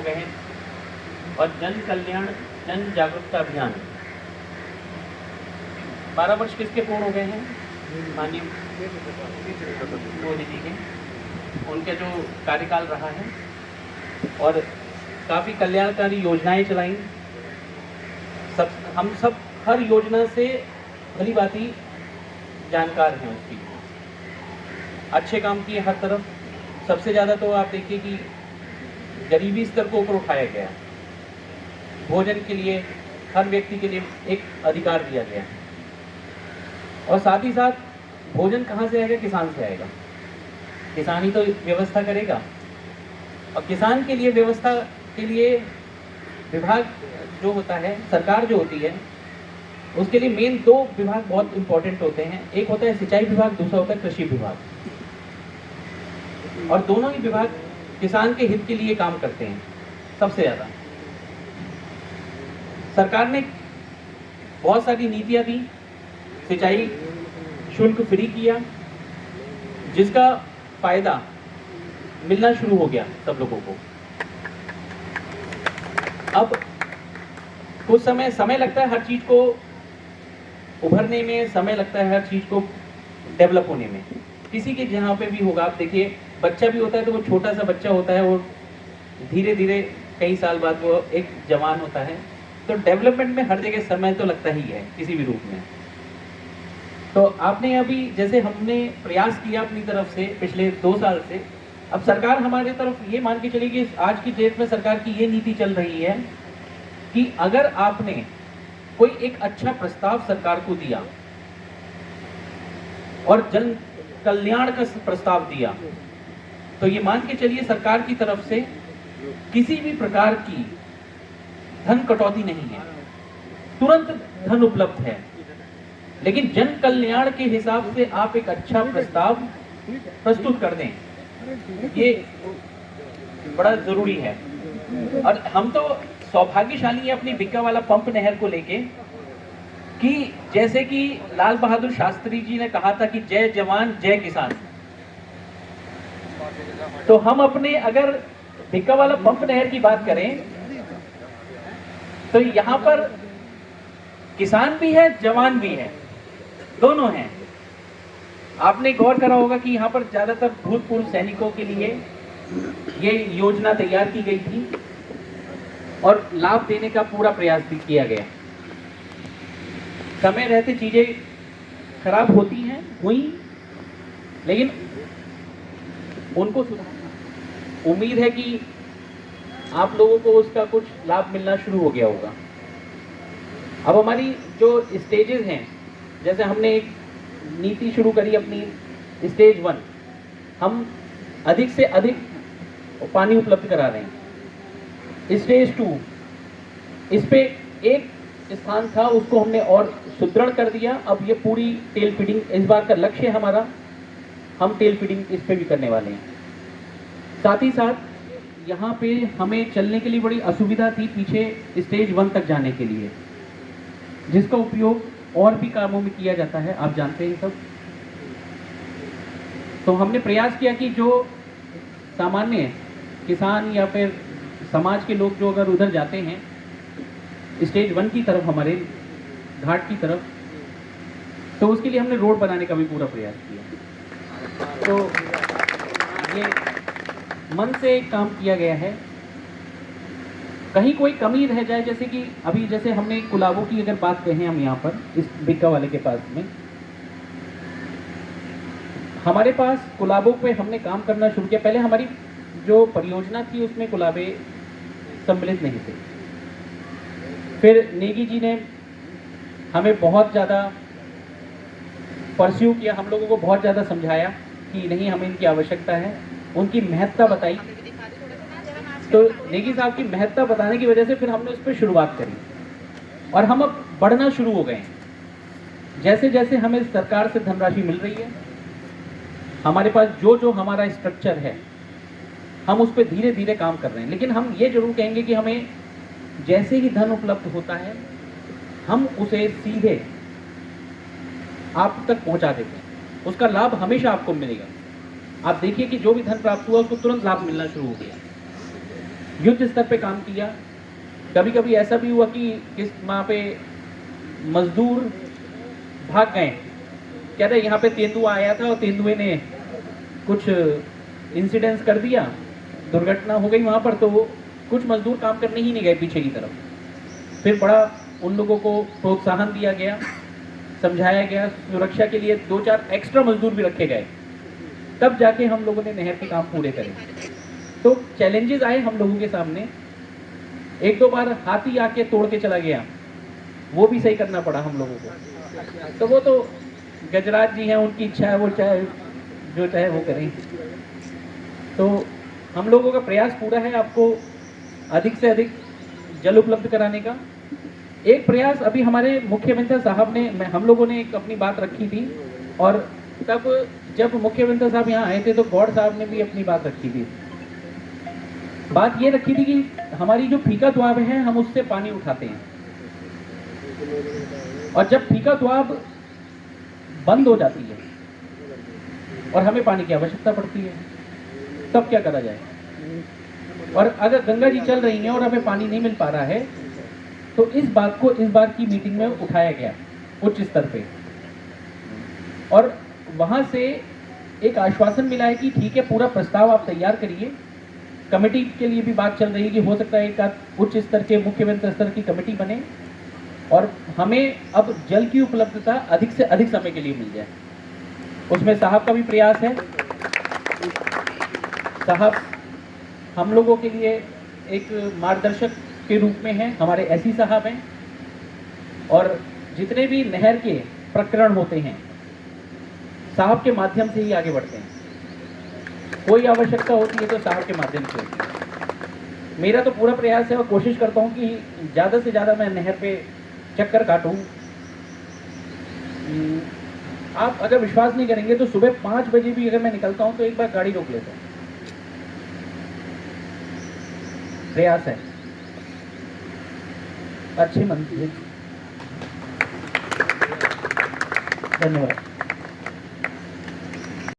गए हैं और जन कल्याण जन जागरूकता अभियान 12 वर्ष किसके पूर्ण हो गए हैं? माननीय मोदी जी के, उनके जो कार्यकाल रहा है और काफ़ी कल्याणकारी योजनाएं चलाई। हम सब हर योजना से भली भांति जानकार हैं उसकी। अच्छे काम किए हर तरफ। सबसे ज़्यादा तो आप देखिए कि गरीबी स्तर को ऊपर उठाया गया। भोजन के लिए हर व्यक्ति के लिए एक अधिकार दिया गया और साथ ही साथ भोजन कहाँ से आएगा? किसान से आएगा। किसान ही तो व्यवस्था करेगा और किसान के लिए व्यवस्था के लिए विभाग जो होता है, सरकार जो होती है, उसके लिए मेन 2 विभाग बहुत इंपॉर्टेंट होते हैं। एक होता है सिंचाई विभाग, दूसरा होता है कृषि विभाग। और दोनों ही विभाग किसान के हित के लिए काम करते हैं सबसे ज़्यादा। सरकार ने बहुत सारी नीतियां दी, सिंचाई शुल्क फ्री किया, जिसका फायदा मिलना शुरू हो गया सब लोगों को। अब कुछ समय लगता है हर चीज को उभरने में, समय लगता है हर चीज को डेवलप होने में। किसी के जहाँ पे भी होगा, आप देखिए बच्चा भी होता है तो वो छोटा सा बच्चा होता है, वो धीरे धीरे कई साल बाद वो एक जवान होता है। तो डेवलपमेंट में हर जगह समय तो लगता ही है किसी भी रूप में। तो आपने अभी जैसे हमने प्रयास किया अपनी तरफ से पिछले 2 साल से, अब सरकार हमारे तरफ ये मान के चली कि आज की डेट में सरकार की ये नीति चल रही है कि अगर आपने कोई एक अच्छा प्रस्ताव सरकार को दिया और जन कल्याण का प्रस्ताव दिया, तो ये मान के चलिए सरकार की तरफ से किसी भी प्रकार की धन कटौती नहीं है, तुरंत धन उपलब्ध है। लेकिन जन कल्याण के हिसाब से आप एक अच्छा प्रस्ताव प्रस्तुत कर दें, ये बड़ा जरूरी है। और हम तो सौभाग्यशाली है अपनी बिक्का वाला पंप नहर को लेके कि जैसे कि लाल बहादुर शास्त्री जी ने कहा था कि जय जवान जय किसान। तो हम अपने अगर बिक्का वाला पंप नहर की बात करें तो यहाँ पर किसान भी है, जवान भी है, दोनों हैं। आपने गौर करा होगा कि यहाँ पर ज्यादातर भूतपूर्व सैनिकों के लिए ये योजना तैयार की गई थी और लाभ देने का पूरा प्रयास भी किया गया। समय रहते चीजें खराब होती हैं, हुई, लेकिन उनको सुधारना। उम्मीद है कि आप लोगों को उसका कुछ लाभ मिलना शुरू हो गया होगा। अब हमारी जो स्टेजेस हैं, जैसे हमने एक नीति शुरू करी अपनी स्टेज 1, हम अधिक से अधिक पानी उपलब्ध करा रहे हैं। स्टेज 2, इस पे एक स्थान था, उसको हमने और सुदृढ़ कर दिया। अब ये पूरी टेल फीडिंग, इस बार का लक्ष्य है हमारा, हम टेल फीडिंग इस पे भी करने वाले हैं। साथ ही साथ यहाँ पे हमें चलने के लिए बड़ी असुविधा थी पीछे स्टेज 1 तक जाने के लिए, जिसका उपयोग और भी कामों में किया जाता है, आप जानते हैं सब। तो हमने प्रयास किया कि जो सामान्य किसान या फिर समाज के लोग जो अगर उधर जाते हैं स्टेज 1 की तरफ, हमारे घाट की तरफ, तो उसके लिए हमने रोड बनाने का भी पूरा प्रयास किया। तो ये मन से काम किया गया है। कहीं कोई कमी रह जाए, जैसे कि अभी जैसे हमने कुलाबों की अगर बात कहें, हम यहाँ पर इस बिक्का वाले के पास में, हमारे पास कुलाबों पे हमने काम करना शुरू किया। पहले हमारी जो परियोजना थी उसमें कुलाबे सम्मिलित नहीं थे। फिर नेगी जी ने हमें बहुत ज़्यादा परस्यू किया, हम लोगों को बहुत ज़्यादा समझाया कि नहीं, हमें इनकी आवश्यकता है, उनकी महत्ता बताई। तो नेगी साहब की महत्ता बताने की वजह से फिर हमने उस पर शुरुआत करी और हम अब बढ़ना शुरू हो गए हैं। जैसे जैसे हमें सरकार से धनराशि मिल रही है, हमारे पास जो जो हमारा स्ट्रक्चर है, हम उस पर धीरे धीरे काम कर रहे हैं। लेकिन हम ये जरूर कहेंगे कि हमें जैसे ही धन उपलब्ध होता है, हम उसे सीधे आप तक पहुंचा देते हैं। उसका लाभ हमेशा आपको मिलेगा। आप देखिए कि जो भी धन प्राप्त हुआ उसको तुरंत लाभ मिलना शुरू हो गया। युद्ध स्तर पे काम किया। कभी कभी ऐसा भी हुआ कि वहाँ पे मजदूर भाग गए, कहते यहाँ पे तेंदुआ आया था और तेंदुए ने कुछ इंसिडेंट्स कर दिया, दुर्घटना हो गई वहाँ पर, तो वो कुछ मजदूर काम करने ही नहीं गए पीछे की तरफ। फिर बड़ा उन लोगों को प्रोत्साहन दिया गया, समझाया गया, सुरक्षा के लिए 2-4 एक्स्ट्रा मजदूर भी रखे गए, तब जाके हम लोगों ने नहर के काम पूरे करे। तो चैलेंजेस आए हम लोगों के सामने, 1-2 बार हाथी आके तोड़ के चला गया, वो भी सही करना पड़ा हम लोगों को। तो वो तो गजराज जी हैं, उनकी इच्छा है, वो चाहे जो चाहे वो करें। तो हम लोगों का प्रयास पूरा है आपको अधिक से अधिक जल उपलब्ध कराने का। एक प्रयास अभी हमारे मुख्यमंत्री साहब ने, हम लोगों ने एक अपनी बात रखी थी, और तब जब मुख्यमंत्री साहब यहाँ आए थे तो गौड़ साहब ने भी अपनी बात रखी थी। बात ये रखी थी कि हमारी जो फीका दुआब है हम उससे पानी उठाते हैं, और जब फीका दुआब बंद हो जाती है और हमें पानी की आवश्यकता पड़ती है, तब क्या करा जाए। और अगर गंगा जी चल रही हैं और हमें पानी नहीं मिल पा रहा है, तो इस बात को इस बार की मीटिंग में उठाया गया उच्च स्तर पे, और वहां से एक आश्वासन मिला है कि ठीक है, पूरा प्रस्ताव आप तैयार करिए। कमेटी के लिए भी बात चल रही है कि हो सकता है एक उच्च स्तर के मुख्यमंत्री स्तर की कमेटी बने और हमें अब जल की उपलब्धता अधिक से अधिक समय के लिए मिल जाए। उसमें साहब का भी प्रयास है। साहब हम लोगों के लिए एक मार्गदर्शक के रूप में हैं, हमारे एसई साहब हैं, और जितने भी नहर के प्रकरण होते हैं साहब के माध्यम से ही आगे बढ़ते हैं। कोई आवश्यकता होती है तो साहब के माध्यम से होती है। मेरा तो पूरा प्रयास है और कोशिश करता हूँ कि ज़्यादा से ज़्यादा मैं नहर पे चक्कर काटूँ। आप अगर विश्वास नहीं करेंगे तो सुबह 5 बजे भी अगर मैं निकलता हूँ तो एक बार गाड़ी रोक लेता हूँ। प्रयास है, अच्छी मन से। धन्यवाद।